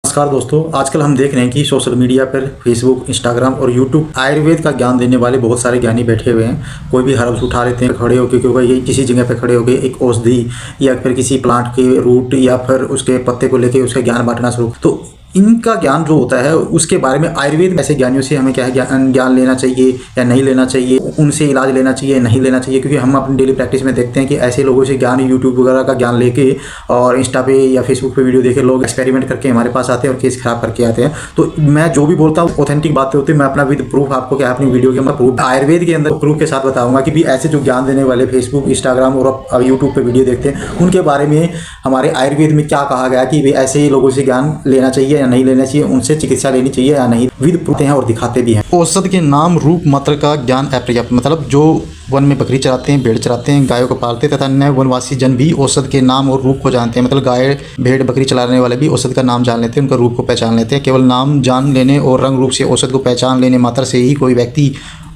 नमस्कार दोस्तों, आजकल हम देख रहे हैं कि सोशल मीडिया पर फेसबुक, इंस्टाग्राम और यूट्यूब आयुर्वेद का ज्ञान देने वाले बहुत सारे ज्ञानी बैठे हुए हैं। कोई भी हर्ब्स उठा लेते हैं, खड़े होकर क्योंकि किसी जगह पे खड़े होकर एक औषधि या फिर किसी प्लांट के रूट या फिर उसके पत्ते को लेकर उसका ज्ञान बांटना शुरू। तो इनका ज्ञान जो होता है उसके बारे में आयुर्वेद ऐसे ज्ञानियों से हमें क्या है ज्ञान लेना चाहिए या नहीं लेना चाहिए, उनसे इलाज लेना चाहिए नहीं लेना चाहिए। क्योंकि हम अपनी डेली प्रैक्टिस में देखते हैं कि ऐसे लोगों से ज्ञान, यूट्यूब वगैरह का ज्ञान लेके और इंस्टा पे या फेसबुक पे वीडियो देखे लोग एक्सपेरिमेंट करके हमारे पास आते हैं और केस खराब करके आते हैं। तो मैं जो भी बोलता हूँ ऑथेंटिक बातें होती है, मैं अपना विद प्रूफ आपको क्या अपनी वीडियो के अंदर प्रूफ आयुर्वेद के अंदर प्रूफ के साथ बताऊंगा कि भी ऐसे जो ज्ञान देने वाले फेसबुक, इंस्टाग्राम और यूट्यूब पे वीडियो देखते हैं उनके बारे में हमारे आयुर्वेद में क्या कहा गया कि ऐसे लोगों से ज्ञान लेना चाहिए या नहीं लेना चाहिए, उनसे चिकित्सा लेनी चाहिए या नहीं, विद प्रूफ हैं और दिखाते भी हैं। औषध के नाम, रूप, मात्रा का ज्ञान अपर्याप्त, मतलब जो वन में बकरी चराते हैं, भेड़ चराते हैं, गायों को पालते तथा अन्य वनवासी जन भी औषध के नाम और रूप को जानते हैं। मतलब गाय, भेड़, बकरी चलाने वाले भी औषध का नाम जान लेते हैं, उनका रूप को पहचान लेते हैं। केवल नाम जान लेने और रंग रूप से औषध को पहचान लेने मात्र से ही कोई व्यक्ति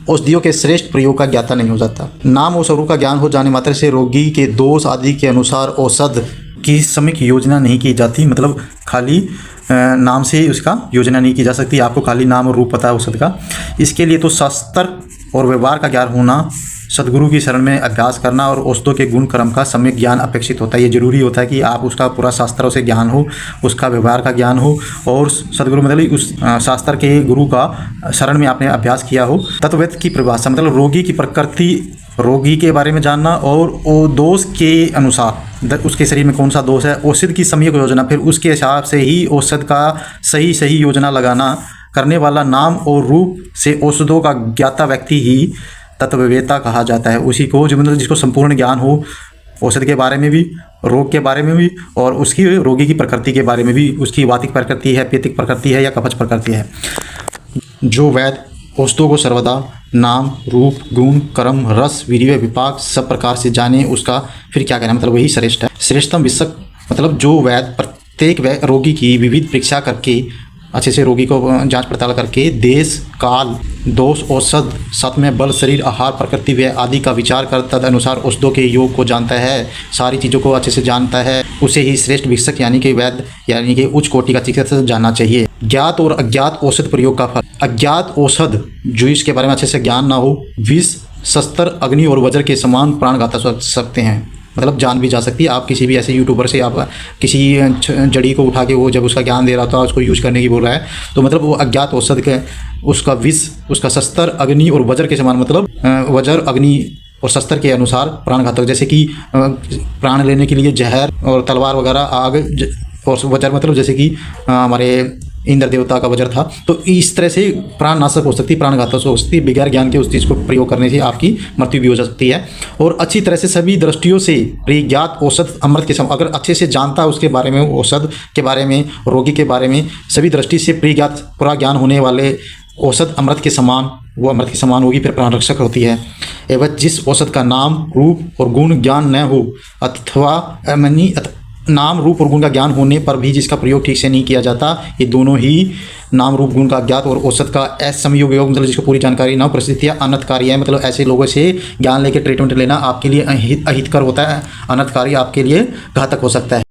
औषधियों के श्रेष्ठ प्रयोग का ज्ञाता नहीं हो जाता। नाम और स्वरूप का ज्ञान हो जाने मात्र से रोगी के दोष आदि के अनुसार औषध की समीक योजना नहीं की जाती। मतलब खाली नाम से उसका योजना नहीं की जा सकती। आपको खाली नाम और रूप पता है औषध का, इसके लिए तो शास्त्र और व्यवहार का ज्ञान होना, सदगुरु की शरण में अभ्यास करना और औषधों के गुण कर्म का सम्यक ज्ञान अपेक्षित होता है। ये जरूरी होता है कि आप उसका पूरा शास्त्रों से ज्ञान हो, उसका व्यवहार का ज्ञान हो और सदगुरु मतलब उस शास्त्र के गुरु का शरण में आपने अभ्यास किया हो। तत्ववेद की परिभाषा मतलब रोगी की प्रकृति, रोगी के बारे में जानना और वो दोष के अनुसार उसके शरीर में कौन सा दोष है, औषध की सम्यक योजना, फिर उसके हिसाब से ही औषध का सही योजना लगाना, करने वाला नाम और रूप से औषधों का ज्ञाता व्यक्ति ही तत्ववेता कहा जाता है। उसी को जो मतलब जिसको संपूर्ण ज्ञान हो औषध के बारे में भी, रोग के बारे में भी और उसकी रोगी की प्रकृति के बारे में भी, उसकी वातिक प्रकृति है, पित्तिक प्रकृति है या कफज प्रकृति है। जो वैद्य औषधों को सर्वदा नाम, रूप, गुण, कर्म, रस, वीर्य, विपाक सब प्रकार से जाने, उसका फिर क्या कहना मतलब वही श्रेष्ठ है। श्रेष्ठतम विशक मतलब जो वैद्य प्रत्येक रोगी की विविध परीक्षा करके अच्छे से रोगी को जांच पड़ताल करके देश, काल, दोष, औषध, सत्व, बल, शरीर, आहार, प्रकृति, व्यय आदि का विचार कर तद अनुसार औषधों के योग को जानता है, सारी चीज़ों को अच्छे से जानता है, उसे ही श्रेष्ठ विशक यानी कि वैद्य यानी कि उच्च कोटि का चिकित्सक जानना चाहिए। ज्ञात और अज्ञात औषध प्रयोग का फर्क। अज्ञात औषध जो इसके बारे में अच्छे से ज्ञान ना हो, विष, शस्त्र, अग्नि और वज्र के समान प्राणघातक हो सकते हैं, मतलब जान भी जा सकती है। आप किसी भी ऐसे यूट्यूबर से आप किसी जड़ी को उठा के वो जब उसका ज्ञान दे रहा था उसको यूज करने की बोल रहा है तो मतलब वो अज्ञात औषध के उसका विष, उसका शस्त्र, अग्नि और वज्र के समान, मतलब वज्र, अग्नि और शस्त्र के अनुसार प्राणघातक, जैसे कि प्राण लेने के लिए जहर और तलवार वगैरह, आग और वज्र मतलब जैसे कि हमारे इंद्र देवता का वज्र था। तो इस तरह से प्राण नाशक हो सकती है, प्राणघातक हो सकती है। बगैर ज्ञान के उस चीज़ को प्रयोग करने से आपकी मृत्यु भी हो सकती है। और अच्छी तरह से सभी दृष्टियों से प्रज्ञात औषध अमृत के समान, अगर अच्छे से जानता है उसके बारे में, औषध के बारे में, रोगी के बारे में, सभी दृष्टि से प्रज्ञात पूरा ज्ञान होने वाले औषध अमृत के समान, वो अमृत के समान होगी, फिर प्राण रक्षक होती है। एवं जिस औषध का नाम, रूप और गुण ज्ञान न हो अथवा नाम, रूप और गुण का ज्ञान होने पर भी जिसका प्रयोग ठीक से नहीं किया जाता, ये दोनों ही नाम, रूप, गुण का ज्ञात और औषध का असमयोग योग मतलब जिसको पूरी जानकारी ना, परिस्थितियाँ अनर्थकारी है। मतलब ऐसे लोगों से ज्ञान लेकर ट्रीटमेंट लेना आपके लिए अहितकर होता है, अनर्थकारी आपके लिए घातक हो सकता है।